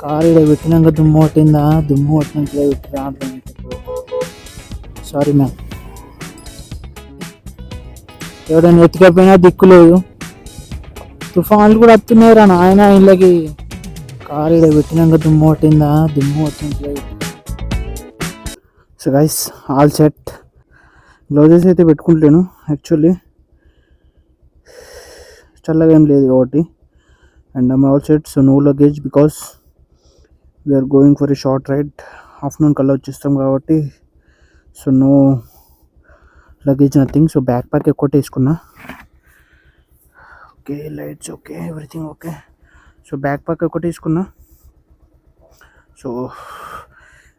Car ఇక్కడ పెట్టినాక దుమ్ము కొట్టిందా, దుమ్ము కొట్టినాక పెట్టినా అర్థం. Sorry ma'am. ఎవడైనా ఎత్తుకపోయినా దిక్కు లేదు. తుఫాన్లు కూడా వస్తున్నాయి రా నాయన ఇళ్ళకి. కారు ఇక్కడ పెట్టినాక దుమ్ము కొట్టిందా, దుమ్ము కొట్టినాక. So guys all set. Gloves అయితే పెట్టుకుంటాను యాక్చువల్లీ, చల్లగా ఏం లేదు కాబట్టి. And I'm all set. So no luggage because we're going for a short ride. Afternoon కల్లా వచ్చేస్తాం కాబట్టి. So no luggage nothing. So backpack ఎక్కువ వేసుకున్నా. Okay, lights okay, everything okay. So backpack ఒకటి తీసుకున్నా. So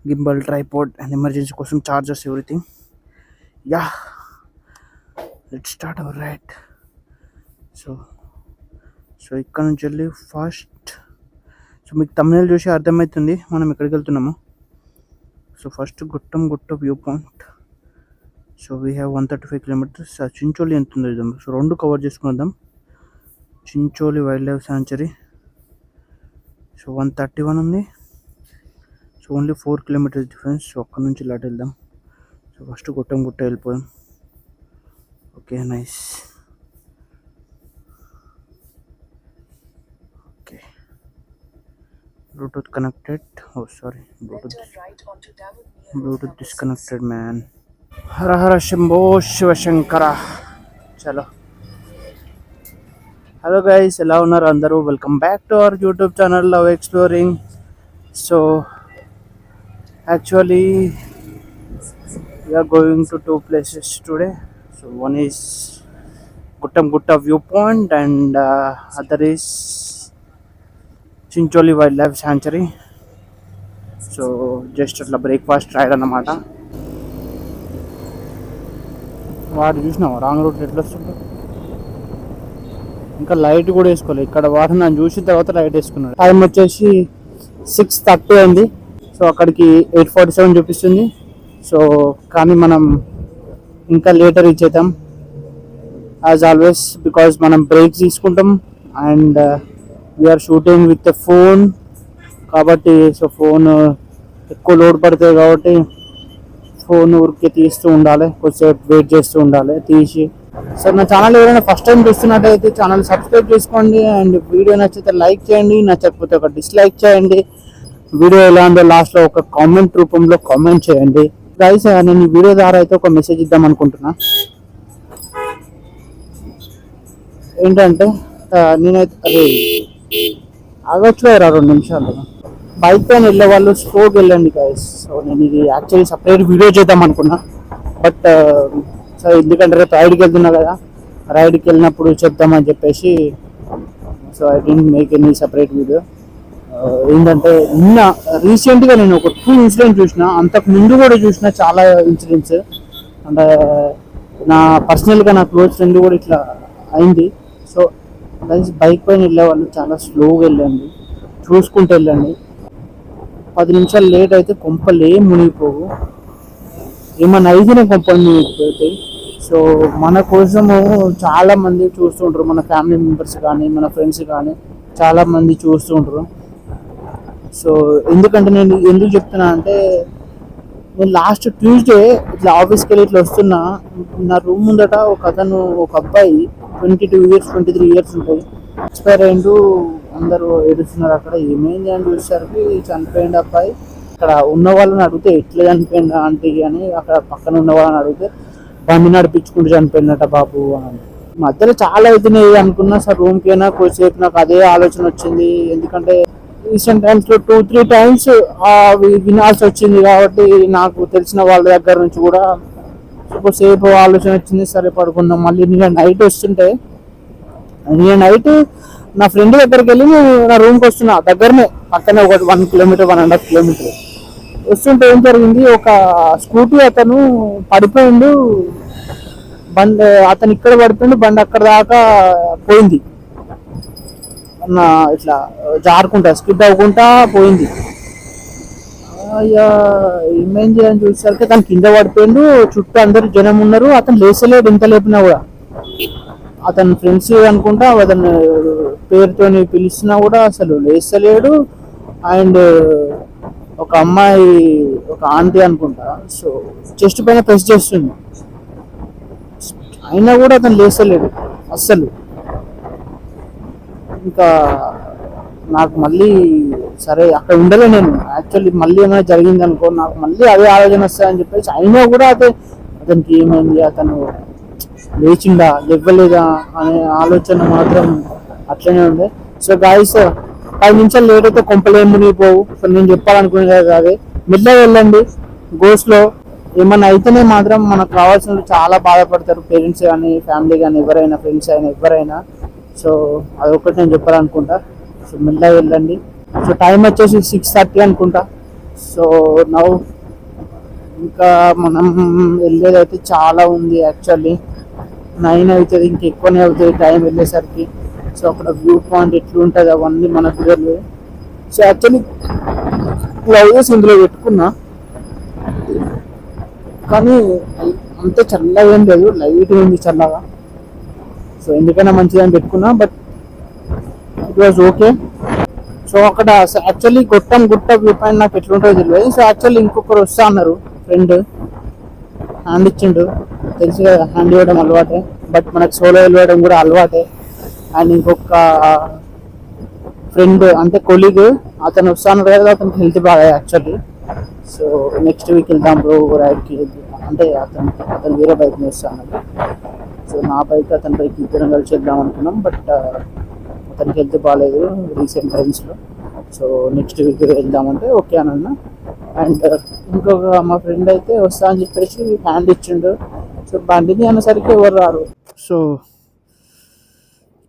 gimbal, tripod and emergency కోసం chargers, everything. Yeah, let's start our ride. So ఇక్కడ నుంచి వెళ్ళి ఫస్ట్, సో మీకు తమిళ చూసి అర్థమవుతుంది మనం ఎక్కడికి వెళ్తున్నాము. So first Gutta view point. So we have 135 kilometres. Chincholi ఎంత ఉందో చూద్దాం. సో రెండు కవర్ చేసుకుందాం. Chincholi wildlife sanctuary. So 131 ఉంది. So only 4 kilometres difference. So అక్కడ నుంచి ఇలాంటి వెళ్దాం. సో ఫస్ట్ గుట్ట వెళ్ళిపోయాం. Okay, nice. Okay, Bluetooth connected. Oh sorry, Bluetooth disconnected man. Hara Hara Shambho Shivashankara. చలో. హలో గైస్, ఎలా ఉన్నారు అందరూ? Welcome back to our YouTube channel love exploring. So actually we're going to 2 places today. So one is Gutta view point and other is Chincholi wildlife sanctuary. So just అట్లా breakfast ride అన్నమాట. వాడు చూసినావా wrong route ఎట్లా వస్తుందో? ఇంకా light కూడా వేసుకోలేదు ఇక్కడ. వాడు నన్ను చూసిన తర్వాత లైట్ వేసుకున్నాడు. టైం వచ్చేసి 6:30 అయింది. సో అక్కడికి 8:47 చూపిస్తుంది. సో కానీ మనం ఇంకా లేటర్ రీచ్ అవుతాం యాజ్ ఆల్వేస్, బికాజ్ మనం బ్రేక్స్ తీసుకుంటాం and we're shooting with the phone కాబట్టి. సో ఫోన్ ఎక్కువ లోడ్ పడుతుంది కాబట్టి ఫోన్ ఊరికే తీస్తూ ఉండాలి, కొద్దిసేపు వెయిట్ చేస్తూ ఉండాలి తీసి. సో నా ఛానల్ ఎవరైనా ఫస్ట్ టైం చూస్తున్నట్టయితే ఛానల్ సబ్స్క్రైబ్ చేసుకోండి అండ్ వీడియో నచ్చితే లైక్ చేయండి, నచ్చకపోతే ఒక డిస్లైక్ చేయండి. వీడియో ఎలా ఉందో లాస్ట్లో ఒక కామెంట్ రూపంలో కామెంట్ చేయండి. గైస్ నేను ఈ వీడియో ద్వారా అయితే ఒక మెసేజ్ ఇద్దాం అనుకుంటున్నా. ఏంటంటే నేనైతే అదే ఆగొచ్చు 2 నిమిషాలు. బైక్ పైన వెళ్ళే వాళ్ళు స్లోగా వెళ్ళండి గైస్. సో నేను ఇది యాక్చువల్లీ సపరేట్ వీడియో చేద్దాం అనుకున్నా, బట్ సో ఎందుకంటే రేపు రైడ్కి వెళ్తున్నా కదా, రైడ్కి వెళ్ళినప్పుడు చెప్దామని చెప్పేసి so I don't make any separate video. ఏంటంటే నిన్న రీసెంట్గా నేను ఒక 2 ఇన్సిడెంట్స్ చూసిన, అంతకు ముందు కూడా చూసిన చాలా ఇన్సిడెంట్స్. అంటే నా పర్సనల్గా నా క్లోజ్ ఫ్రెండ్ కూడా ఇట్లా అయింది. సో గైస్ బైక్ పైన వెళ్ళే వాళ్ళు చాలా స్లోగా వెళ్ళండి, చూసుకుంటూ వెళ్ళండి. 10 నిమిషాలు లేట్ అయితే కొంపలు ఏం మునిగిపోవు, ఏమన్నా అయితేనే కొంపలు మునిగిపోతాయి. సో మన కోసము చాలామంది చూస్తుంటారు, మన ఫ్యామిలీ మెంబర్స్ కానీ మన ఫ్రెండ్స్ కానీ చాలామంది చూస్తుంటారు. సో ఎందుకంటే నేను ఎందుకు చెప్తున్నా అంటే, నేను లాస్ట్ ట్యూస్డే ఇట్లా ఆఫీస్కి వెళ్ళి ఇట్లా వస్తున్నా, నా రూమ్ ముందట ఒక అబ్బాయి 22 years 23 years ఉంటాయి, ఎక్స్పైర్ అయ్యిండు. అందరూ ఏడుస్తున్నారు అక్కడ. ఏమైంది అని చూసేసరికి చనిపోయింది అబ్బాయి. అక్కడ ఉన్న వాళ్ళని అడిగితే ఎట్లా చనిపోయింది ఆంటీ అని, అక్కడ పక్కన ఉన్న వాళ్ళని అడిగితే బండి నడిపించుకుంటూ చనిపోయిందట బాబు అని. మధ్యలో చాలా అవుతున్నాయి అనుకున్నా. సార్ రూమ్కి అయినా కొద్దిసేపు నాకు అదే ఆలోచన వచ్చింది. ఎందుకంటే రీసెంట్ టైమ్స్లో 2-3 times వినాల్సి వచ్చింది కాబట్టి నాకు తెలిసిన వాళ్ళ దగ్గర నుంచి కూడా కొద్దిసేపు ఆలోచన వచ్చింది. సరే పడుకుందాం. మళ్ళీ నిన్న నైట్ వస్తుంటే, నిన్న నైట్ నా ఫ్రెండ్ దగ్గరికి వెళ్ళి నా రూమ్కి వస్తున్నా, దగ్గరనే పక్కనే ఒక 1 kilometer 1.5 kilometer వస్తుంటే ఏం జరిగింది, ఒక స్కూటీ అతను పడిపోయిండు. బండి అతను ఇక్కడ పడిపోయిండు, బండి అక్కడ దాకా పోయింది. ఇట్లా జారుకుంటా స్కిడ్ అవ్వకుండా పోయింది. అయ్యా ఏమైంది అని చూసేసరికి తను కింద పడిపోయిండు. చుట్టూ అందరు జనం ఉన్నారు. అతను లేచలేడు, ఎంత లేపినా కూడా. అతని ఫ్రెండ్స్ అనుకుంటా అతను పేరుతో పిలిచినా కూడా అసలు లేస్తలేడు. అండ్ ఒక అమ్మాయి, ఒక ఆంటీ అనుకుంటా, సో చెస్ట్ పైన ప్రెస్ చేస్తుంది. అయినా కూడా అతను లేస్తలేడు అస్సలు. ఇంకా నాకు మళ్ళీ సరే అక్కడ ఉండలే నేను. యాక్చువల్లీ మళ్ళీ ఏమైనా జరిగింది అనుకో నాకు మళ్ళీ అదే ఆలోచన వస్తాయని చెప్పేసి, అయినా కూడా అతనికి ఏమైంది, అతను లేచిండా లేవలేదా అనే ఆలోచన మాత్రం అట్లనే ఉండే. సో గాయస్, 10 నిమిషాలు లేట్ అయితే కొంపలేం మునిగిపోవు. సో నేను చెప్పాలనుకునేది అదే, మెల్లగా వెళ్ళండి. గోస్లో ఏమన్నా అయితేనే మాత్రం మనకు కావాల్సిన చాలా బాధపడతారు, పేరెంట్స్ కానీ ఫ్యామిలీ కానీ ఎవరైనా, ఫ్రెండ్స్ అయినా ఎవరైనా. సో అదొకటి నేను చెప్పాలనుకుంటా. సో మెల్లగా వెళ్ళండి. సో టైం వచ్చేసి 6:30 అనుకుంటా. సో నౌ ఇంకా మనం వెళ్ళేదైతే చాలా ఉంది. యాక్చువల్లీ 9 అవుతుంది, ఇంకెక్కువనే అవుతుంది టైం వెళ్ళేసరికి. సో అక్కడ వ్యూ పాయింట్ ఎట్లుంటుంది అవన్నీ మనకు తెలియదు. సో యాక్చువల్లీ గ్లౌజెస్ ఇందులో పెట్టుకున్నా, కానీ అంత చల్లగా ఏం లేదు, లైట్గా ఉంది చల్లగా. సో ఎందుకైనా మంచిదని పెట్టుకున్నా, but it was okay. So అక్కడ యాక్చువల్లీ గుట్ట వ్యూ పాయింట్ నాకు ఎట్లుంటుందో తెలియదు. సో యాక్చువల్లీ ఇంకొకరు వస్తా అన్నారు, ఫ్రెండ్ హ్యాండ్ ఇచ్చిండు. తెలుసు కదా, హ్యాండ్ ఇవ్వడం అలవాటే, బట్ మనకు సోలో వెళ్ళడం కూడా అలవాటే. అండ్ ఇంకొక ఫ్రెండ్ అంటే కొలీగ్, అతను వస్తాను కదా, అతనికి హెల్త్ బాగా యాక్చువల్లీ. సో నెక్స్ట్ వీక్ వెళ్దాం బ్రో రైడ్కి అంటే అతను వేరే బైక్ మీద వస్తాను. సో నా బైక్ అతని బైక్ ఇద్దరం కలిసి వెళ్దాం అనుకున్నాం, బట్ అతనికి హెల్త్ బాగాలేదు రీసెంట్ టైమ్స్లో. సో నెక్స్ట్ వీక్ వెళ్దామంటే ఓకే అని అన్నా. అండ్ ఇంకొక మా ఫ్రెండ్ అయితే వస్తా అని చెప్పేసి హ్యాండ్ ఇచ్చిండు. సో బండిని అనేసరికి ఎవరు రారు. సో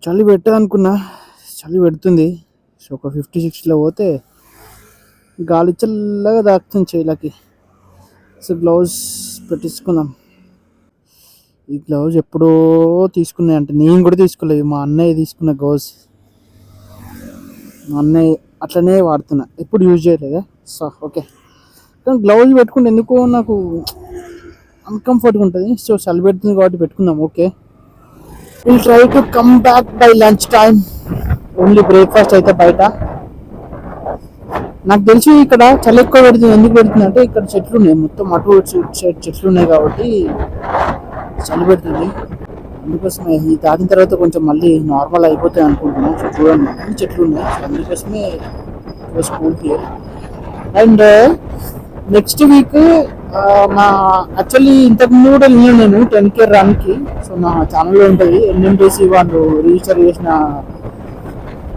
చలి పెట్టదు అనుకున్నా, చలి పెడుతుంది. సో ఒక 56లో పోతే గాలి చల్లగా తాకుతుంది చేయిలకి. So gloves పెట్టించుకుందాం. ఈ గ్లౌజ్ ఎప్పుడో తీసుకున్నాయి, అంటే నేను కూడా తీసుకోలేదు, మా అన్నయ్య తీసుకున్న గ్లౌజ్. మా అన్నయ్య అట్లనే వాడుతున్నా, ఎప్పుడు యూజ్ చేయలేదా. సో ఓకే, కానీ గ్లౌజ్ పెట్టుకుంటే ఎందుకో నాకు అన్కంఫర్ట్గా ఉంటుంది. సో చలి పెడుతుంది కాబట్టి పెట్టుకుందాం. Okay, will try to come back by lunch time. Only breakfast అయితే బయట. నాకు తెలిసి ఇక్కడ చలి ఎక్కువ పెడుతుంది. ఎందుకు పెడుతుంది అంటే ఇక్కడ చెట్లు ఉన్నాయి, మొత్తం అటు చెట్లు ఉన్నాయి కాబట్టి చలి పెడుతుంది. అందుకోసమే ఈ తాగిన తర్వాత కొంచెం మళ్ళీ నార్మల్ అయిపోతాయి అనుకుంటున్నాను. సో చూడండి అన్ని చెట్లు ఉన్నాయి. సో అందుకోసమే స్కూల్కి. అండ్ నెక్స్ట్ వీక్ మా యాక్చువల్లీ ఇంతకుముందు కూడా వెళ్ళాను నేను 10K రన్కి. సో నా ఛానల్లో ఉంటుంది, ఎన్ఎంటీసీ వాళ్ళు రిజిస్టర్ చేసిన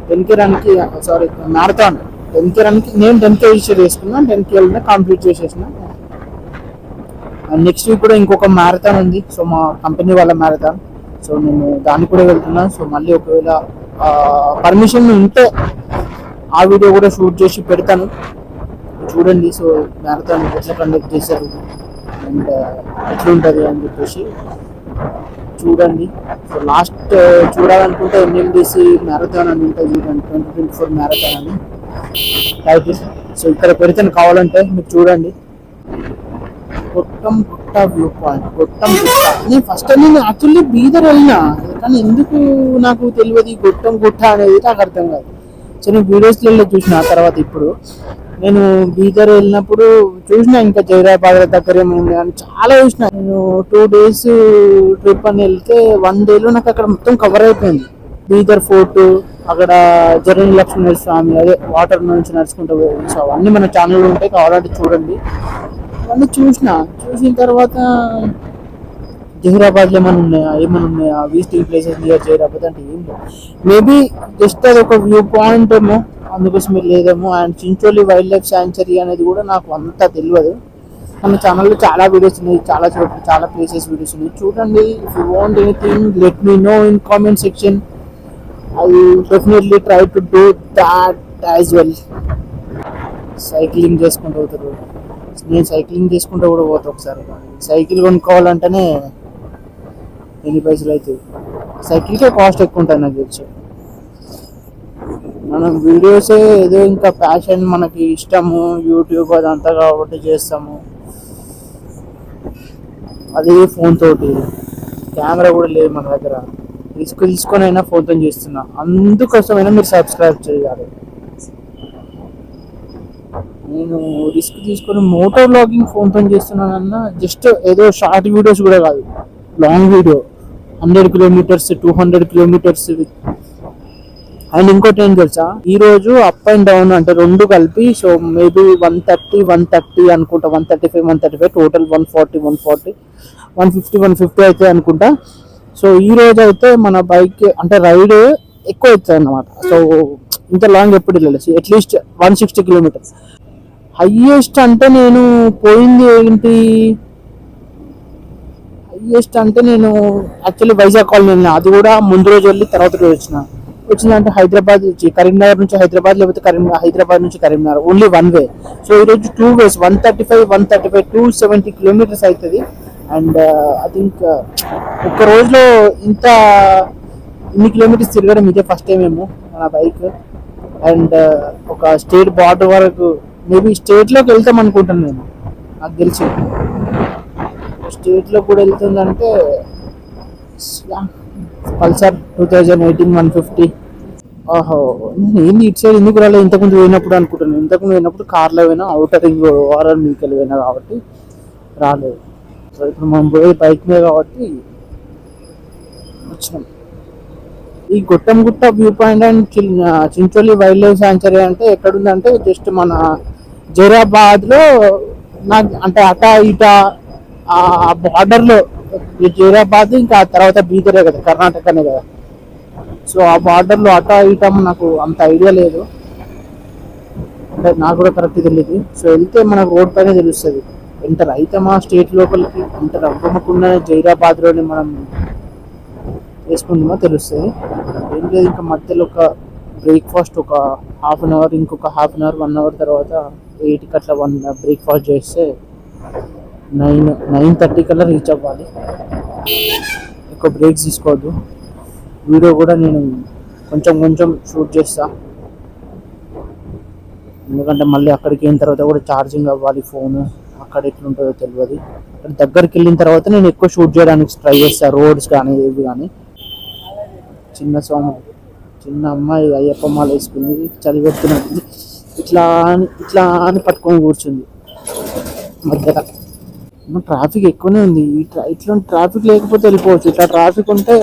10K రన్కి, సారీ మ్యారథాన్ 10K రన్కి నేను 10K రిజిస్టర్ చేసుకున్నా. 10K వెళ్ళినా కంప్లీట్ చేసేసిన. అండ్ నెక్స్ట్ వీక్ కూడా ఇంకొక మ్యారథాన్ ఉంది, సో మా కంపెనీ వాళ్ళ మ్యారథాన్. సో నేను దానికి కూడా వెళ్తున్నాను. సో మళ్ళీ ఒకవేళ పర్మిషన్ ఉంటే ఆ వీడియో కూడా షూట్ చేసి పెడతాను, చూడండి. సో మ్యారథాన్ ఎట్లా కండక్ట్ చేశారు అండ్ ఎట్లుంటుంది అని చెప్పేసి చూడండి. సో లాస్ట్ చూడాలనుకుంటే ఎన్ఎండిసి మ్యారథాన్ అని ఉంటుంది చూడండి, 2024 మ్యారథాన్ అని టైటిల్. సో ఇక్కడ పెడితే కావాలంటే మీరు చూడండి. గుట్ట వ్యూ పాయింట్, నేను ఫస్ట్ నేను యాక్చువల్లీ బీదర్ వెళ్ళినా, కానీ ఎందుకు నాకు తెలియదు గుట్ట అనేది నాకు అర్థం కాదు. సో నేను వీడియోస్లలో చూసిన తర్వాత ఇప్పుడు నేను బీదర్ వెళ్ళినప్పుడు చూసిన, ఇంకా జైరాబాద్ దగ్గర ఏముంది అని చాలా చూసిన. నేను 2 days ట్రిప్ అని వెళ్తే 1 dayలో నాకు అక్కడ మొత్తం కవర్ అయిపోయింది. బీదర్ ఫోర్ట్, అక్కడ జర్నీ లక్ష్మణ స్వామి, అదే వాటర్ నుంచి నడుచుకుంటూ పోయింది. సో అవన్నీ మన ఛానల్లో ఉంటాయి, కావాలంటే చూడండి. అవన్నీ చూసిన తర్వాత జహీరాబాద్లో ఏమైనా ఉన్నాయా విజిటింగ్ ప్లేసెస్ నియర్ జహీరాబాద్ అంటే ఏం లేదు. మేబీ జస్ట్ అది ఒక వ్యూ పాయింట్ ఏమో, అందుకోసం లేదేమో. And Chincholi wild life sanctuary అనేది కూడా నాకు అంతా తెలియదు. మన ఛానల్లో చాలా వీడియోస్ ఉన్నాయి, చాలా చోట్ల చాలా ప్లేసెస్ వీడియోస్ ఉన్నాయి, చూడండి. If you want anything let me know in comment section. I will definitely try to do that as well. Cycling చేసుకుంటూ పోతారు, నేను సైక్లింగ్ చేసుకుంటూ కూడా పోతా. ఒకసారి సైకిల్ కొనుక్కోవాలంటేనే ఎన్ని పైసలు అవుతుంది, సైకిల్కే కాస్ట్ ఎక్కువ ఉంటుంది నాకు తెలిసి. మనం వీడియోసే ఏదో ఇంకా ప్యాషన్, మనకి ఇష్టము, యూట్యూబ్ అదంతా కాబట్టి చేస్తాము. అదే ఫోన్ తోటి, కెమెరా కూడా లేదు మన దగ్గర, తీసుకొని అయినా ఫోన్తో చేస్తున్నా. అందుకోసమైనా మీరు సబ్స్క్రైబ్ చేయాలి. నేను రిస్క్ తీసుకొని మోటో వ్లాగింగ్ ఫోన్తో చేస్తున్నానన్నా జస్ట్ ఏదో షార్ట్ వీడియోస్ కూడా కాదు, long video 100 kilometres 200 kilometres. And ఇంకోటి ఏం తెలుసా, ఈ రోజు అప్ అండ్ డౌన్ అంటే రెండు కలిపి సో మేబీ 130 అనుకుంటా, 135 టోటల్ 140 అయితే అనుకుంటా. సో ఈ రోజు అయితే మన బైక్ అంటే రైడ్ ఎక్కువ అవుతుంది అన్నమాట. సో ఇంత లాంగ్ ఎప్పుడు వెళ్ళలేదు, అట్లీస్ట్ 160 కిలోమీటర్స్ హైయెస్ట్. అంటే నేను పోయింది ఏంటి, హైయెస్ట్ అంటే నేను యాక్చువల్లీ వైజాగ్ కాలనీ వెళ్ళిన, అది కూడా ముందు రోజు వెళ్ళి తర్వాత రోజు వచ్చిందంటే హైదరాబాద్ నుంచి కరీంనగర్ నుంచి హైదరాబాద్, లేకపోతే హైదరాబాద్ నుంచి Karimnagar, only one way. So ఈరోజు 2 వేస్ 135 270 కిలోమీటర్స్ అవుతుంది. అండ్ ఐ థింక్ ఒక్క రోజులో ఇన్ని కిలోమీటర్స్ తిరగడం ఇదే ఫస్ట్ టైం ఏమో నా బైక్. అండ్ ఒక స్టేట్ బార్డర్ వరకు మేబీ స్టేట్లోకి వెళ్తాం అనుకుంటాను నేను, నాకు తెలిసి స్టేట్లో కూడా వెళ్తుందంటే పల్సర్ 2018 150. ఓహో, నేను ఇటు సైడ్ ఎందుకు రాలేదు ఇంతకుముందు పోయినప్పుడు అనుకుంటున్నాను. ఇంతకుముందు పోయినప్పుడు కార్లో పోయినా, అవుటర్ రింగ్ ఓవరాల్ మీకెళ్ళి పోయినా కాబట్టి రాలేదు. సో ఇప్పుడు మనం పోయే బైక్ మీద కాబట్టి వచ్చినాం. ఈ గుట్ట view point and Chincholi wild life sanctuary అంటే ఎక్కడుందంటే జస్ట్ మన జైరాబాద్లో, నాకు అంటే అటా ఇటా ఆ బార్డర్లో, జైరాబాద్ ఇంకా తర్వాత బీదరే కదా, కర్ణాటకనే కదా. సో ఆ బార్డర్లో అటా ఇటా నాకు అంత ఐడియా లేదు, అంటే నాకు కూడా కరెక్ట్ తెలియదు. సో వెళ్తే మనకు రోడ్ పైన తెలుస్తుంది. ఎంటర్ అయితే మా స్టేట్ లోపలికి ఎంటర్ అవ్వకుండా జైరాబాద్లోనే మనం వేసుకుంటామో తెలుస్తుంది. ఏం లేదు, ఇంకా మధ్యలో ఒక బ్రేక్ఫాస్ట్ ఒక ½ ఇంకొక ½ 1 అవర్ తర్వాత 8కి అట్లా బ్రేక్ఫాస్ట్ చేస్తే 9:30 కల్లా రీచ్ అవ్వాలి. ఎక్కువ బ్రేక్స్ తీసుకోవద్దు. వీడియో కూడా నేను కొంచెం షూట్ చేస్తా, ఎందుకంటే మళ్ళీ అక్కడికి వెళ్ళిన తర్వాత కూడా ఛార్జింగ్ అవ్వాలి ఫోన్, అక్కడ ఎట్లుంటుందో తెలియదు. అక్కడ దగ్గరికి వెళ్ళిన తర్వాత నేను ఎక్కువ షూట్ చేయడానికి ట్రై చేస్తాను, రోడ్స్ కానీ ఏవి కానీ. చిన్న అమ్మాయి అయ్యప్ప మాల వేసుకుంది, చలి పెడుతున్నది, ఇట్లా అని పట్టుకొని కూర్చుంది మధ్యలో. ట్రాఫిక్ ఎక్కువనే ఉంది. ఇట్లా ట్రాఫిక్ లేకపోతే వెళ్ళిపోవచ్చు, ఇట్లా ట్రాఫిక్ ఉంటే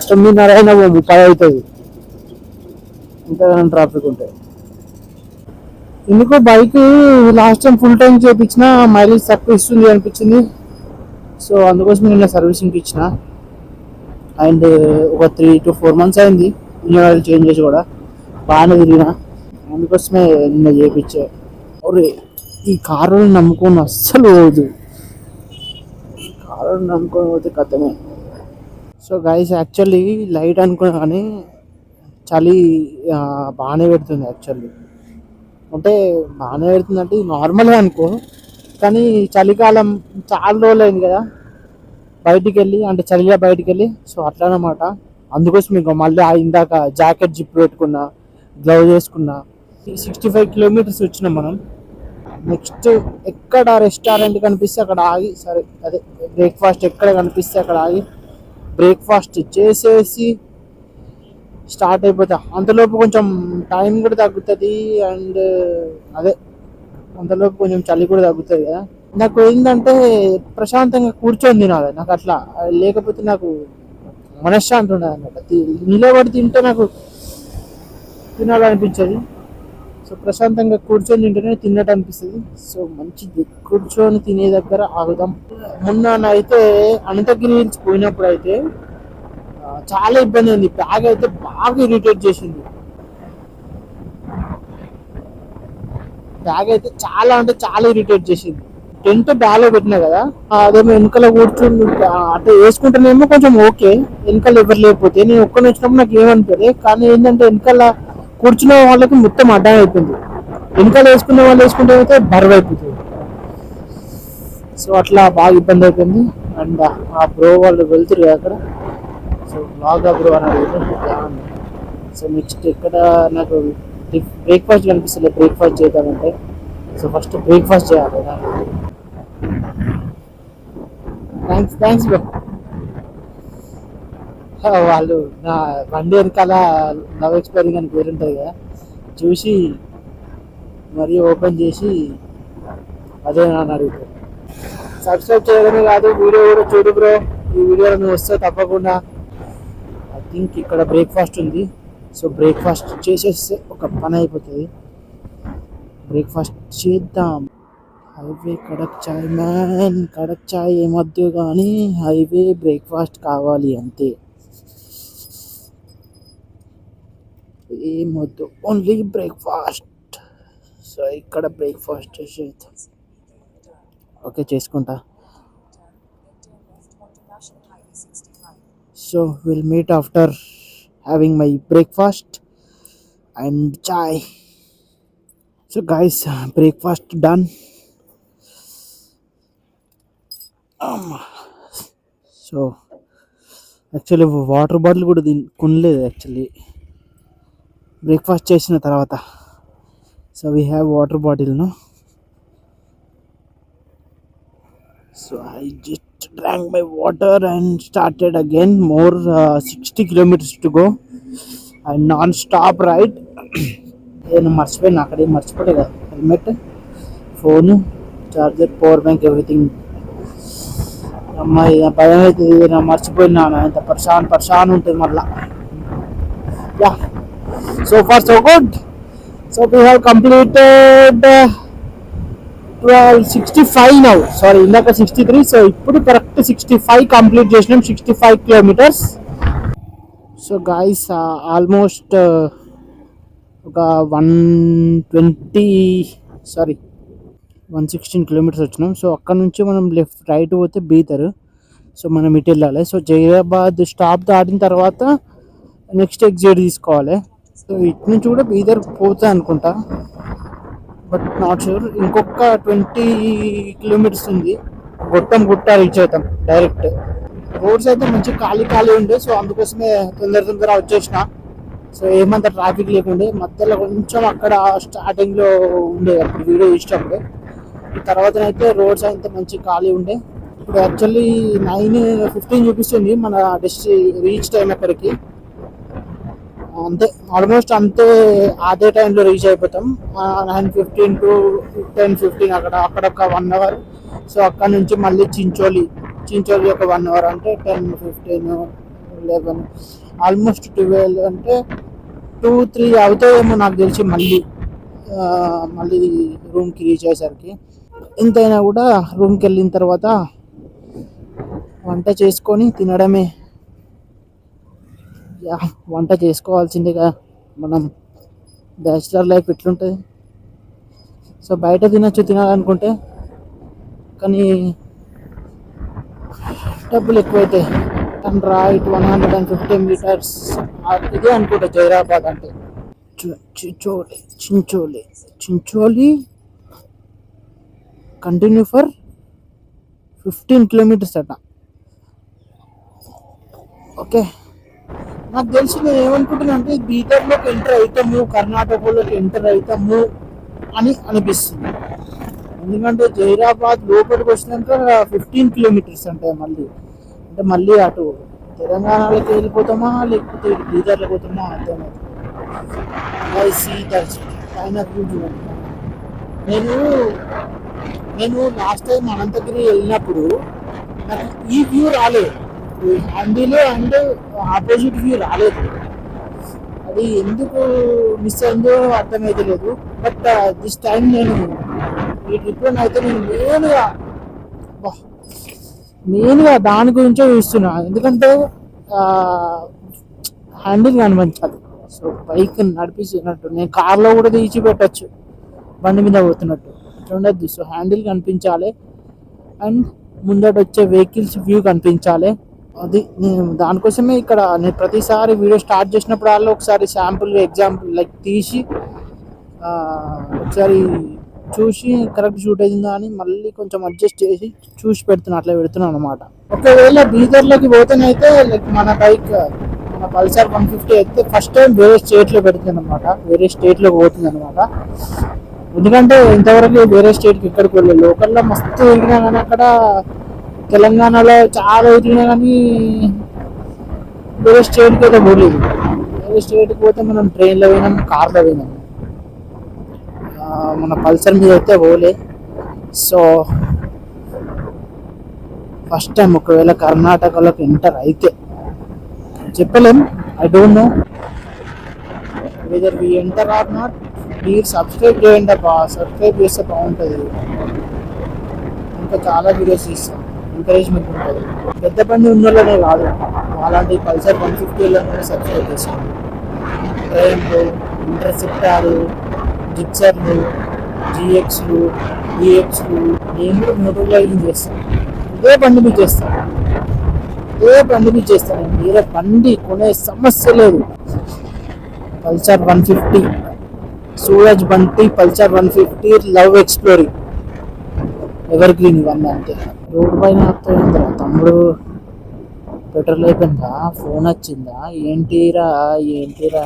9:30 అయినా 10 అవుతుంది ఇంతగానో ట్రాఫిక్ ఉంటాయి. ఎందుకో bike last time full time చేయించిన మైలేజ్ తక్కువ ఇస్తుంది అనిపించింది. సో అందుకోసం నిన్న సర్వీసింగ్కి ఇచ్చిన. అండ్ ఒక 3 to 4 months అయింది ఇంజన్ ఆయిల్ చేంజ్ చేసి కూడా, బాగానే తిరిగిన. అందుకోసమే నిన్న చేయించా. ఈ కారు నమ్ముకొని అస్సలు పోదు, కారు నమ్ముకొని పోతే కథమే. సో గైస్ యాక్చువల్లీ లైట్ అనుకున్నా కానీ చలి బాగానే పెడుతుంది. యాక్చువల్లీ అంటే బాగానే పెడుతుంది అంటే నార్మల్గా అనుకో, కానీ చలికాలం చాలా రోజులు అయింది కదా బయటికి వెళ్ళి, అంటే చలిగా బయటికి వెళ్ళి. సో అట్లా అన్నమాట. అందుకోసం మీకు మళ్ళీ ఇందాక జాకెట్ జిప్ పెట్టుకున్నా, గ్లౌజ్ వేసుకున్నా. 65 కిలోమీటర్స్ వచ్చినాం మనం. నెక్స్ట్ ఎక్కడ రెస్టారెంట్ కనిపిస్తే అక్కడ ఆగి, సరే అదే బ్రేక్ఫాస్ట్ ఎక్కడ కనిపిస్తే అక్కడ ఆగి బ్రేక్ఫాస్ట్ చేసేసి స్టార్ట్ అయిపోతా. అంతలోపు కొంచెం టైం కూడా తగ్గుతుంది. అండ్ అదే అంతలోపు కొంచెం చలి కూడా తగ్గుతుంది కదా. నాకు ఏంటంటే ప్రశాంతంగా కూర్చొని తినాలి, నాకు అట్లా లేకపోతే నాకు మనశ్శాంతి ఉండదు అనమాట. నిలబడి తింటే నాకు తినాలనిపించదు. సో ప్రశాంతంగా కూర్చొని తింటేనే తిన్నట్టు అనిపిస్తుంది. సో మంచిది కూర్చొని తినే దగ్గర ఆగుదాం. మొన్న అయితే అనంతగిరి హిల్స్ పోయినప్పుడు అయితే చాలా ఇబ్బంది అయింది. బ్యాగ్ అయితే బాగా ఇరిటేట్ చేసింది. బ్యాగ్ అయితే చాలా అంటే చాలా ఇరిటేట్ చేసింది. టెంట్ బ్యాగ్లో పెట్టినా కదా, అదేమో వెనకాల కూర్చుని అంటే వేసుకుంటేనేమో కొంచెం ఓకే, వెనకాల ఎవరు లేకపోతే నేను ఒక్కని వచ్చినప్పుడు నాకు ఏమనిపించదు. కానీ ఏంటంటే వెనకాల కూర్చునే వాళ్ళకి మొత్తం అడ్డం అయిపోయింది, వెనకాల వేసుకునే వాళ్ళు వేసుకుంటే అయితే బరువు అయిపోతుంది. సో అట్లా బాగా ఇబ్బంది అయిపోయింది. అండ్ ఆ బ్రో వాళ్ళు వెళ్తారు అక్కడ. సో బాగా బ్రో అని అడుగుతారు. సో నెక్స్ట్ ఇక్కడ నాకు బ్రేక్ఫాస్ట్ కనిపిస్తుంది, బ్రేక్ఫాస్ట్ చేద్దామంటే. సో ఫస్ట్ బ్రేక్ఫాస్ట్ చేయాలి. Thanks bro. వాళ్ళు నా బండి వెనకాల లవ్ ఎక్స్పైరింగ్ అని పేరుంటుంది కదా, చూసి మరీ ఓపెన్ చేసి అదే నన్ను అడుగుతారు. సబ్స్క్రైబ్ చేయడమే కాదు, వీడియో కూడా చూడు బ్రో. ఈ వీడియోలో నువ్వు వస్తే తప్పకుండా. ఐ థింక్ ఇక్కడ బ్రేక్ఫాస్ట్ ఉంది. సో బ్రేక్ఫాస్ట్ చేసేస్తే ఒక పని అయిపోతుంది. బ్రేక్ఫాస్ట్ చేద్దాం. హైవే కడక్ చాయ్ మ్యాన్, కడక్ చాయ్ ఏమొద్దు కానీ హైవే బ్రేక్ఫాస్ట్ కావాలి అంతే, ఏమొద్దు, ఓన్లీ బ్రేక్ఫాస్ట్. సో ఇక్కడ బ్రేక్ఫాస్ట్ చేసేద్దాం. ఓకే చేసుకుంటా. So will meet after having my breakfast and chai. So guys, breakfast done. So actually water bottle కూడా కొనలేదు యాక్చువల్లీ బ్రేక్ఫాస్ట్ చేసిన తర్వాత. So we have water bottle no. So I just drank my water and started again. More 60 kilometers to go and non stop ride. నేను మర్చిపోయాను, అక్కడే మర్చిపోలే కదా, helmet, phone, charger, power bank, everything. అమ్మాయి భయం అవుతుంది, నేను మర్చిపోయినా. ఇంత పర్షాన్ ఉంటుంది మళ్ళా. Yeah, so far so good. So we have completed 65 now. Sorry, ఇందాక 63. సో ఇప్పుడు కరెక్ట్ 65 కంప్లీట్ చేసినాం, 65 kilometers. సో గాయస్, ఆల్మోస్ట్ ఒక 116 kilometers వచ్చినాం. సో అక్కడ నుంచి మనం రైట్ పోతే బీదర్. సో మనం ఇటు వెళ్ళాలి. సో జైరాబాద్ స్టాప్ దాటిన తర్వాత నెక్స్ట్ ఎగ్జిట్ తీసుకోవాలి. సో ఇటు నుంచి కూడా బీదర్ పోతా అనుకుంటా, బట్ నాట్ షూర్. ఇంకొక 20 kilometers ఉంది, గుట్ట రీచ్ అవుతాం డైరెక్ట్. రోడ్స్ అయితే మంచి ఖాళీ ఉండే. సో అందుకోసమే తొందర వచ్చేసిన. సో ఏమంత ట్రాఫిక్ లేకుండే. మధ్యలో కొంచెం అక్కడ స్టార్టింగ్లో ఉండే అప్పుడు వీడియో ఇష్టపడే. తర్వాత అయితే రోడ్స్ అయితే మంచి ఖాళీ ఉండే. ఇప్పుడు యాక్చువల్లీ 9:15 చూపిస్తుంది మన రీచ్ టైం అక్కడికి. అంతే, ఆల్మోస్ట్ అంతే, అదే టైంలో రీచ్ అయిపోతాం. 9:15 to 10:15 అక్కడ ఒక 1 hour. సో అక్కడ నుంచి మళ్ళీ చించోలి ఒక 1 hour, అంటే 10:15, 11, ఆల్మోస్ట్ 12, అంటే 2-3 అవుతాయేమో నాకు తెలిసి మళ్ళీ రూమ్కి రీచ్ అయ్యేసరికి. ఎంతైనా కూడా రూమ్కి వెళ్ళిన తర్వాత వంట చేసుకొని తినడమే. వంట చేసుకోవాల్సిందిగా, మనం బ్యాచిలర్ లైఫ్ ఎట్లుంటుంది. సో బయట తినాలనుకుంటే, కానీ డబ్బులు ఎక్కువైతాయి. అండ్ రైట్ 150 meters ఇదే అనుకుంటా జైరాబాద్ అంటే. చించోలి కంటిన్యూ ఫర్ 15 kilometers అట. ఓకే, నాకు తెలిసి నేను ఏమనుకుంటున్నా అంటే బీదర్లోకి ఎంటర్ అవుతాము, కర్ణాటకలోకి ఎంటర్ అవుతాము అని అనిపిస్తుంది. ఎందుకంటే జైరాబాద్ లోపలికి వచ్చినాక 15 kilometers అంటే మళ్ళీ అటు తెలంగాణలోకి వెళ్ళిపోతామా లేకపోతే బీదర్లోకి పోతామా అర్థమవుతుంది. పైన వ్యూ చూడండి. నేను లాస్ట్ టైం అనంతగిరి వెళ్ళినప్పుడు నాకు ఈ వ్యూ రాలేదు, అండిలో అండ్ ఆపోజిట్ వ్యూ రాలేదు. అది ఎందుకు మిస్ అయిందో అర్థమైతే లేదు. బట్ దిస్ టైం నేను ఈ ట్రిప్లో అయితే నేను మెయిన్గా దాని గురించే చూస్తున్నా. ఎందుకంటే హ్యాండిల్ కనిపించాలి. సో బైక్ నడిపిస్తున్నట్టు, నేను కార్లో కూడా తీసి పెట్టచ్చు బండి మీద పోతున్నట్టు ఉండద్దు. సో హ్యాండిల్ కనిపించాలి అండ్ ముందట వచ్చే వెహికల్స్ వ్యూ కనిపించాలి. అది నేను దానికోసమే ఇక్కడ నేను ప్రతిసారి వీడియో స్టార్ట్ చేసినప్పుడు వాళ్ళు ఒకసారి ఎగ్జాంపుల్ తీసి ఒకసారి చూసి కరెక్ట్ షూట్ అయిందా అని మళ్ళీ కొంచెం అడ్జస్ట్ చేసి చూసి అట్లా పెడుతున్నాను అనమాట. ఒకవేళ బీదర్లోకి పోతేనైతే మన పల్సర్ 150 అయితే ఫస్ట్ టైం వేరే స్టేట్లో పెడుతుంది అనమాట, వేరే స్టేట్లోకి పోతుంది అనమాట. ఎందుకంటే ఇంతవరకు వేరే స్టేట్కి ఎక్కడికి వెళ్ళలేదు. లోకల్లో మస్తు తిరిగినా కానీ, అక్కడ తెలంగాణలో చాలా తిరిగినా కానీ వేరే స్టేట్కి అయితే పోలేదు. వేరే స్టేట్కి పోతే మనం ట్రైన్లో పోయినాం, కార్లో పోయినాం. మన పల్సర్ మీద అయితే పోలే. సో ఫస్ట్ టైం ఒకవేళ కర్ణాటకలోకి ఎంటర్ అయితే చెప్పలేం. I don't know whether we enter or not. మీరు సబ్స్క్రైబ్ చేయండి అబ్బా, సబ్స్క్రైబ్ చేస్తే బాగుంటుంది. ఇంకా చాలా వీడియోస్ తీస్తాం, ఎంకరేజ్మెంట్ ఉంటుంది. పెద్ద బండి ఉన్న వాళ్ళనే కాదు, అలాంటి పల్సర్ 150 సబ్స్క్రైబ్ చేస్తాం. ట్రైన్లు, ఇంటర్సెప్టారు, జిక్సర్లు, జిఎక్స్లు, ఈఎక్స్లు, నేను కూడా మోటోగ్లైడింగ్ చేస్తాను. ఇదే బండి మీద చేస్తాను, ఇదే బండి మీద చేస్తాను. వేరే బండి కొనే సమస్య లేదు. Pulsar 150, Suraj Bunty, Pulsar 150, love exploring, ever green ఇవన్నీ అంతే. రోడ్డు పైన వస్తుందా తమ్ముడు? పెట్రోల్ అయిపోయిందా? ఫోన్ వచ్చిందా? ఏంటిరా ఏంటిరా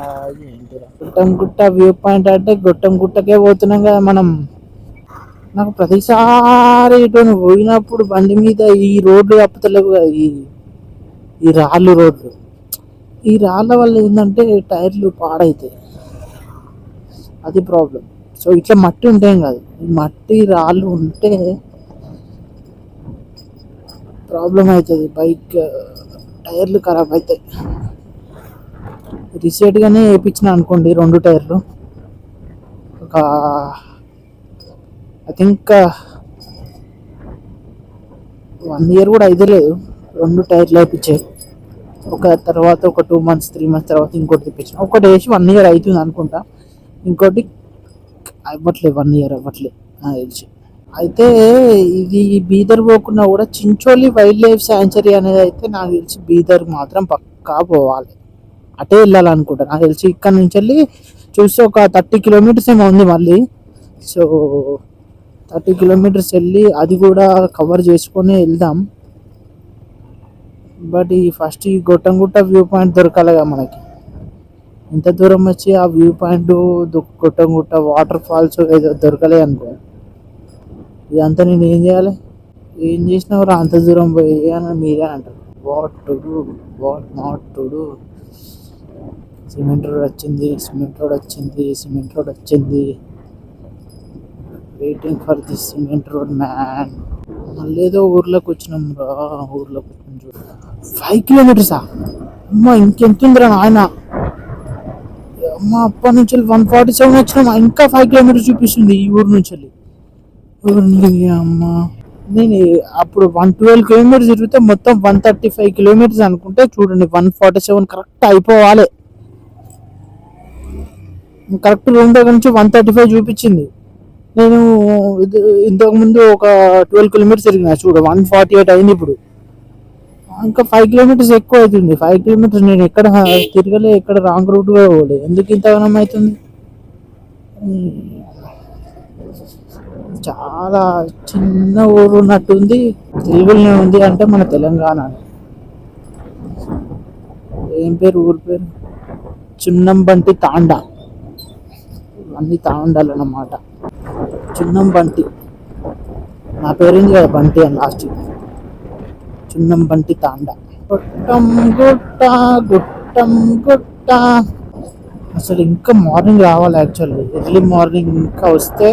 ఏంటిరా? గుట్టంగుట్ట వ్యూ పాయింట్ అంటే గుట్టంగుట్టకే పోతున్నాం కదా మనం. నాకు ప్రతిసారి ఇటు పోయినప్పుడు బండి మీద ఈ రోడ్లు తప్పుతలేవు కదా, ఈ రాళ్ళు రోడ్లు. ఈ రాళ్ళ వల్ల ఏంటంటే టైర్లు పాడైతాయి, అది ప్రాబ్లం. సో ఇట్లా మట్టి ఉంటే కాదు, ఈ మట్టి రాళ్ళు ఉంటే ప్రాబ్లం అవుతుంది, బైక్ టైర్లు ఖరాబ్ అవుతాయి. రీసెంట్గానే వేయించిన అనుకోండి 2 టైర్లు. ఒక ఐ థింక్ 1 year కూడా అయితే లేదు, 2 టైర్లు వేయించాయి. ఒక తర్వాత ఒక 2 months 3 months తర్వాత ఇంకోటి తెప్పించిన. ఒకటి వేసి 1 year అవుతుంది అనుకుంటా, ఇంకోటి అవ్వట్లేదు, 1 year అవ్వట్లేదు నాకు తెలిసి. అయితే ఇది బీదర్ పోకున్నా కూడా చించోలి వైల్డ్ లైఫ్ శాంచురీ అనేది అయితే నాకు తెలిసి బీదర్ మాత్రం పక్కా పోవాలి, అటే వెళ్ళాలనుకుంటా. నాకు తెలిసి ఇక్కడ నుంచి వెళ్ళి చూస్తే ఒక 30 kilometers ఏమో ఉంది మళ్ళీ. సో 30 kilometers వెళ్ళి అది కూడా కవర్ చేసుకొని వెళ్దాం. బట్ ఈ ఫస్ట్ ఈ గొట్టంగుట్ట వ్యూ పాయింట్ దొరకాలిగా మనకి. ఇంత దూరం వచ్చి ఆ వ్యూ పాయింట్, గొట్టంగుట్ట వాటర్ ఫాల్స్ ఏదో దొరకలే అనుకో, ఇదంతా నేను ఏం చేయాలి? ఏం చేసినావు అంత దూరం పోయి అని మీరే అంటారు. What to do, what not to do. Cement road వచ్చింది, సిమెంట్ రోడ్ వచ్చింది, సిమెంట్ రోడ్ వచ్చింది. Waiting for this cement road man. మళ్ళీ ఏదో ఊర్లోకి వచ్చినాం రా, ఊర్లోకి వచ్చినాం చూడ. 5 kilometers అమ్మ, ఇంకెంతుందిరా నాయన. అమ్మ అప్పటి నుంచి 147 వచ్చినాం, ఇంకా 5 kilometers చూపిస్తుంది ఈ ఊరు నుంచి వెళ్ళి. అమ్మ నేను అప్పుడు 112 kilometers తిరిగితే మొత్తం 135 kilometers అనుకుంటే, చూడండి 147 కరెక్ట్ అయిపోవాలి. కరెక్ట్ రూమ్ దగ్గర నుంచి 135 చూపించింది. నేను ఇంతకుముందు ఒక 12 kilometers తిరిగిన, చూడ 148 అయింది ఇప్పుడు. ఇంకా 5 kilometers ఎక్కువ అవుతుంది. 5 kilometers నేను ఎక్కడ తిరగలే, ఎక్కడ రాంగ్ రూట్గా పోలే, ఎందుకు ఇంతగానం అవుతుంది? చాలా చిన్న ఊరు ఉన్నట్టుంది, తెలుగులోనే ఉంది అంటే మన తెలంగాణ. ఏం పేరు ఊరి పేరు? చున్నంబంటి తాండా. అన్ని తాండాలు అన్నమాట. చున్నంబంటి, నా పేరేంది కదా బంటి అని లాస్ట్. చున్నంబంటి తాండా. గుట్టం గుట్ట, గుట్టం గుట్ట. అసలు ఇంకా మార్నింగ్ రావాలి యాక్చువల్లీ, ఎర్లీ మార్నింగ్ ఇంకా వస్తే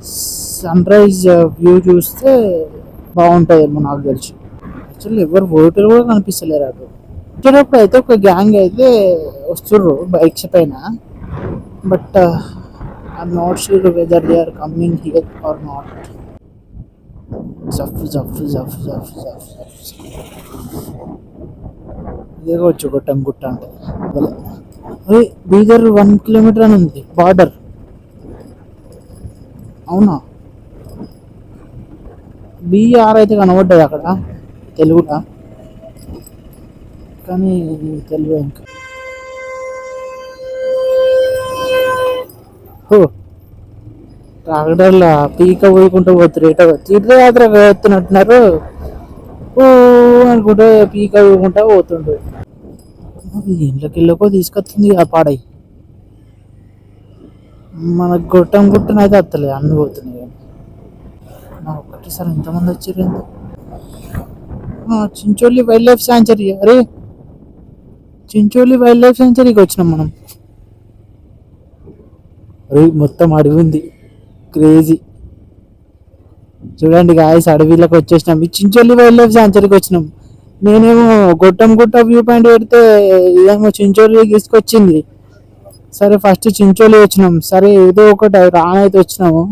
సన్ రైజ్ వ్యూ చూస్తే బాగుంటుందేమో నాకు తెలిసి. యాక్చువల్లీ ఎవరు ఓటర్లు కూడా కనిపిస్తలేరు అటు. వచ్చేటప్పుడు అయితే ఒక గ్యాంగ్ అయితే వస్తుర్రు బైక్స్ పైన, but I'm not sure whether they are coming here or not. జఫ్ జఫ్ జఫ్ జఫ్ జఫ్ జఫ్. ఇదే వచ్చు గుట్టం గుట్ట అంటే. అదే బీదర్ 1 kilometer అని ఉంది బార్డర్. అవునా? బీఆర్ అయితే కనబడ్డది అక్కడ తెలుగులో, కానీ తెలుగు ఇంకా ట్రాక్టర్ల పీక పోయకుండా పోతున్నారు, తీర్థయాత్ర వేస్తున్నట్టున్నారు. ఓ అనుకుంటే పీక పోయకుండా పోతుండ్రు. ఇళ్ళకో తీసుకొస్తుంది ఆ పాడై. మనకు గుట్టం గుట్టనైతే వస్తలేదు, అన్ని పోతున్నాయి. ఒక్కటేసారి ఎంతమంది వచ్చారు? Chincholi wildlife sanctuary. అరే చించోలి వైల్డ్ లైఫ్ శాంచురీకి వచ్చినాం మనం. అరే మొత్తం అడవి ఉంది. క్రేజీ. చూడండి గాయస్, అడవిలోకి వచ్చేసినాం. ఈ చించోలి వైల్డ్ లైఫ్ సాంచురీకి వచ్చినాం. నేనేమో గొట్టం గుట్ట వ్యూ పాయింట్ పెడితే ఇదేమో చించోలి తీసుకొచ్చింది. సరే ఫస్ట్ చించోలి వచ్చినాం. సరే ఏదో ఒకటి రానైతే వచ్చినాము.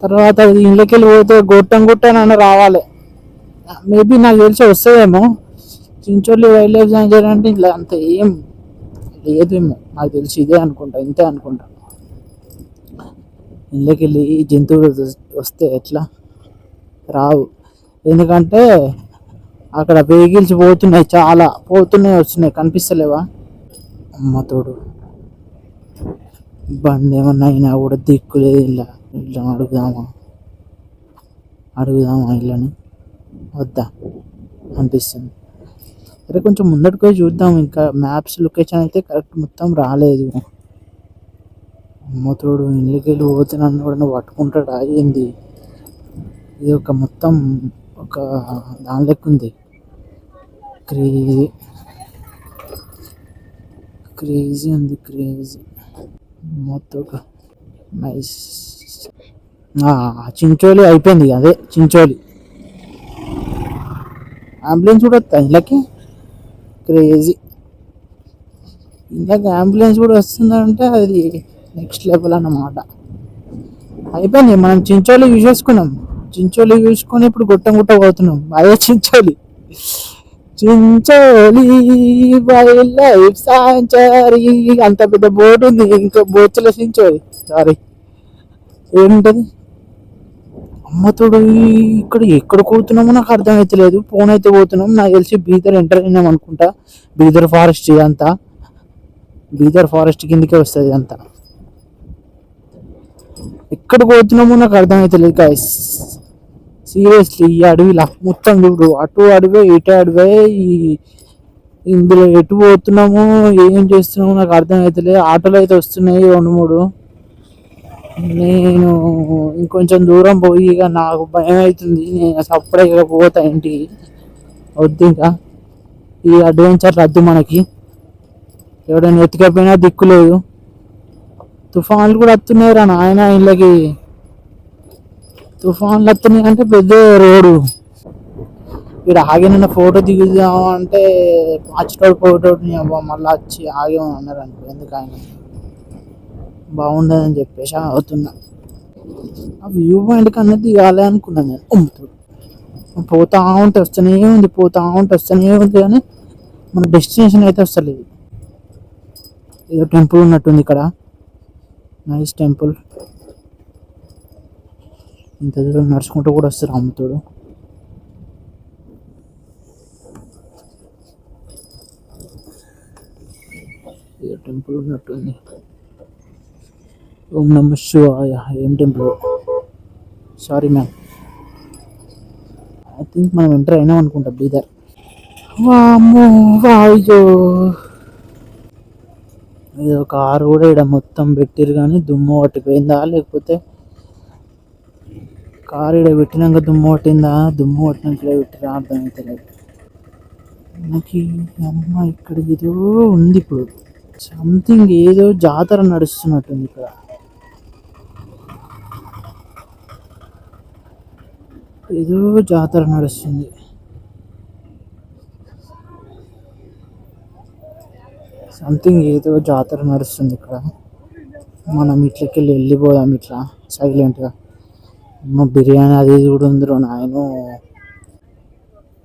తర్వాత ఇళ్ళకి వెళ్ళి పోతే గొట్టం గుట్ట నన్ను రావాలి. మేబీ నాకు తెలిసి వస్తుందేమో. చించోలి వైల్డ్ లైఫ్ సాంచురీ అంటే ఇలా అంత ఏం లేదేమో, నాకు తెలిసి ఇదే అనుకుంటా, ఇంతే అనుకుంటా. ఇళ్ళకి వెళ్ళి జంతువులు వస్తే ఎట్లా రావు, ఎందుకంటే అక్కడ వెహికల్స్ పోతున్నాయి, చాలా పోతున్నాయి వస్తున్నాయి, కనిపిస్తలేవా? అమ్మ తోడు, బండి ఏమన్నా అయినా కూడా దిక్కులేదు. ఇలా ఇట్లా అడుగుదామా ఇళ్ళని, వద్దా అనిపిస్తుంది. సరే కొంచెం ముందటికి పోయి చూద్దాం. ఇంకా మ్యాప్స్ లొకేషన్ అయితే కరెక్ట్ మొత్తం రాలేదు. అమ్మ తోడు, ఇళ్ళకి వెళ్ళి పోతే నన్ను కూడా పట్టుకుంటాడా ఏంది? ఇది ఒక మొత్తం ఒక దాని లెక్క ఉంది. క్రేజీ క్రేజీ ఉంది, క్రేజీ మొత్తం. నైస్. చించోలి అయిపోయింది, అదే చించోలి. అంబులెన్స్ కూడా వస్తాయి ఇళ్ళకి, క్రేజీ. ఇళ్ళకి అంబులెన్స్ కూడా వస్తుందంటే అది నెక్స్ట్ లెవెల్ అన్నమాట. అయిపోయింది, మనం చించోలి చూసేసుకున్నాం. చించోలి చూసుకొని ఇప్పుడు గుట్ట పోతున్నాం. అదే Chincholi. Chincholi wild life sanctuary, అంత పెద్ద బోర్డు ఉంది. ఇంకా బోర్డులో చించోలి, సారీ ఏముంటది. అమ్మతోడు, ఇక్కడ ఎక్కడ పోతున్నామో నాకు అర్థం అవుతలేదు. ఫోన్ అయితే పోతున్నాం, నాకు తెలిసి బీదర్ ఎంటర్ అయినాం అనుకుంటా. బీదర్ ఫారెస్ట్ ఇదంతా, బీదర్ ఫారెస్ట్ కిందకే వస్తుంది అంతా. ఎక్కడ పోతున్నామో నాకు అర్థం అవుతలేదు గాయస్, సీరియస్లీ. ఈ అడవిలా మొత్తం చూడు, అటు అడవే ఇటు అడవే. ఇందులో ఎటు పోతున్నాము, ఏం చేస్తున్నాము నాకు అర్థం అవుతలేదు. ఆటోలు అయితే వస్తున్నాయి 2-3. నేను ఇంకొంచెం దూరం పోయి, ఇక నాకు భయం అవుతుంది. నేను సపరేట్గా పోతా ఇంటికి, వద్దు ఇంకా ఈ అడ్వెంచర్ రద్దు మనకి. ఎవడైనా ఎత్తుకపోయినా దిక్కులేదు. తుఫాన్లు కూడా వస్తున్నాయి రా నాయన ఇళ్ళకి. తుఫాన్లు వస్తున్నాయి అంటే పెద్ద రోడ్డు. ఇక్కడ ఆగి నిన్న ఫోటో దిగుదాం అంటే పాచిటోడు ఫోటో మళ్ళీ వచ్చి ఆగేమని అన్నారు అనుకో. ఎందుకు ఆయన బాగుండదని చెప్పేసి అవుతున్నా. ఆ వ్యూ పాయింట్ కన్నా దిగాలి అనుకున్నాను నేను. పోతా ఉంటే వస్తూనే ఉంది, పోతా ఉంటే వస్తూనే ఉంది, కానీ మన డెస్టినేషన్ అయితే వస్తలేదు. ఏదో టెంపుల్ ఉన్నట్టుంది ఇక్కడ, నైస్ టెంపుల్. ఇంత దూరం నడుచుకుంటూ కూడా వస్తారు అమ్ముతాడు. ఏదో టెంపుల్ ఉన్నట్టుంది. ఓం నమ శివాయ. ఏం temple? Sorry ma'am, I think మనం ఎంటర్ అయినాం అనుకుంటా బీదర్. వామ్మో వాయ్యో, ఏదో కారు కూడా ఇక్కడ మొత్తం పెట్టిరు, కానీ దుమ్ము పట్టిపోయిందా లేకపోతే కారు ఇక్కడ పెట్టినాక దుమ్ము పట్టిందా, దుమ్ము పట్టినాక ఇక్కడ పెట్టిరా అర్థం అవుతలేదు నాకు. అమ్మ ఇక్కడ ఏదో ఉంది ఇప్పుడు, సంథింగ్ ఏదో జాతర నడుస్తున్నట్టుంది ఇక్కడ. ఏదో జాతర నడుస్తుంది. సంథింగ్ ఏదో జాతర నడుస్తుంది ఇక్కడ. మనం ఇట్లకి వెళ్ళిపోదాం ఇట్లా సైలెంట్గా. బిర్యానీ అది ఇది కూడా ఉంది నాయన.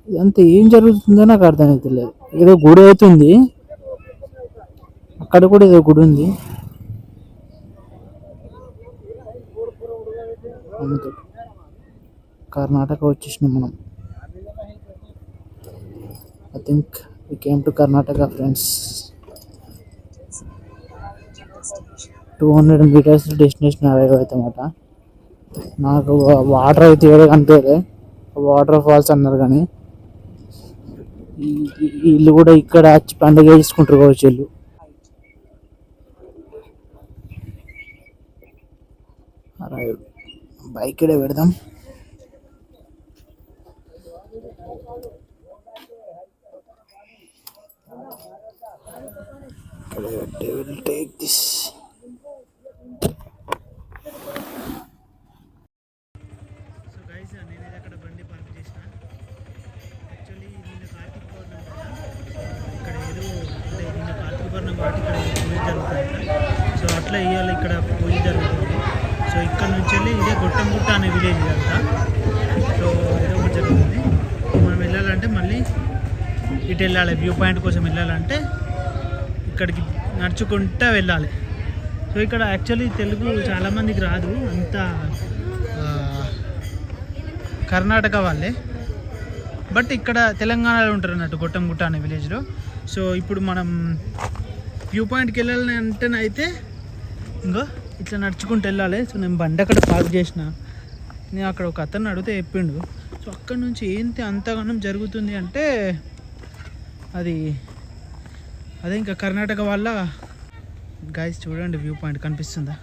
ఇదంతా ఏం జరుగుతుందో నాకు అర్థం అవుతలేదు. ఏదో గుడి అవుతుంది, అక్కడ కూడా ఏదో గుడి ఉంది. కర్ణాటక వచ్చేసినాం మనం. I think we came to Karnataka friends. 200 meters destination arrive అవుతామట. నాకు వాటర్ అయితే ఏదో కనిపించలే, వాటర్ ఫాల్స్ అన్నారు, కానీ వీళ్ళు కూడా ఇక్కడ వచ్చి పండుగ చేసుకుంటారు కావచ్చు వీళ్ళు. బైక్ ఇక్కడే పెడదాం. Take this. ఇట్లా ఇవాళ ఇక్కడ పూజ జరుగుతుంది. సో ఇక్కడ నుంచి వెళ్ళి ఇదే గొట్టంగుట్ట అనే విలేజ్ ఇదంతా. సో ఏదో ఒకటి జరుగుతుంది. మనం వెళ్ళాలంటే మళ్ళీ ఇటు వెళ్ళాలి, వ్యూ పాయింట్ కోసం వెళ్ళాలంటే ఇక్కడికి నడుచుకుంటూ వెళ్ళాలి. సో ఇక్కడ యాక్చువల్లీ తెలుగు చాలామందికి రాదు, అంతా కర్ణాటక వాళ్ళే, బట్ ఇక్కడ తెలంగాణలో ఉంటారు అన్నట్టు గొట్టంగుట్ట అనే విలేజ్లో. సో ఇప్పుడు మనం వ్యూ పాయింట్కి వెళ్ళాలని అంటేనైతే ఇంకో ఇట్లా నడుచుకుంటూ వెళ్ళాలి. సో నేను బండి అక్కడ పార్క్ చేసిన, నేను అక్కడ ఒక అతను అడిగితే చెప్పిండు. సో అక్కడ నుంచి ఏంటి అంతగానం జరుగుతుంది అంటే అదే ఇంకా కర్ణాటక వాళ్ళ గైస్. చూడండి వ్యూ పాయింట్ కనిపిస్తుందా,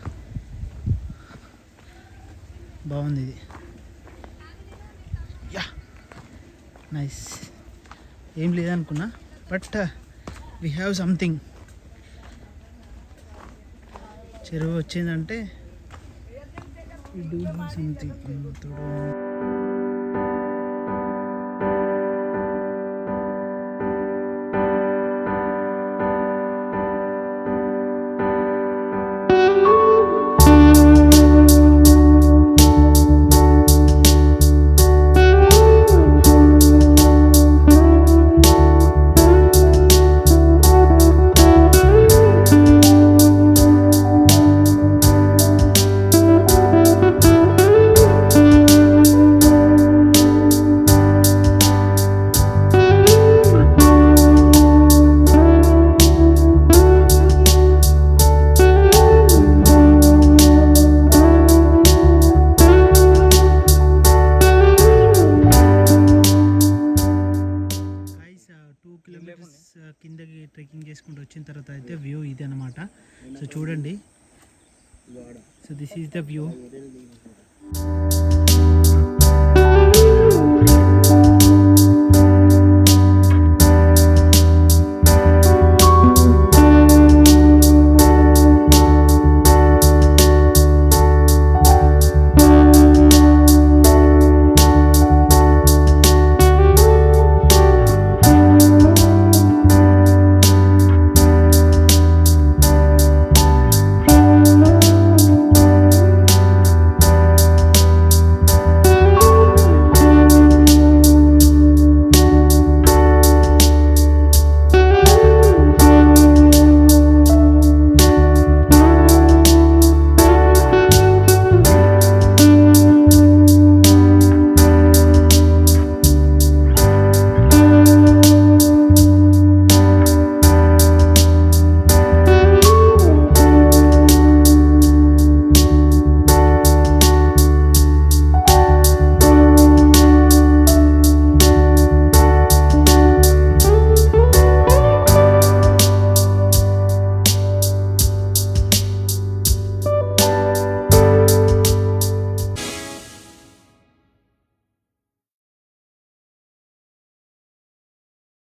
బాగుంది ఇది. Yeah nice. ఏం లేదనుకున్నా, బట్ వీ హ్యావ్ సంథింగ్. చెరువు వచ్చిందంటే we do have something. కిందకి ట్రెక్కింగ్ చేసుకుంటూ వచ్చిన తర్వాత అయితే వ్యూ ఇది అనమాట. సో చూడండి, so this is the view.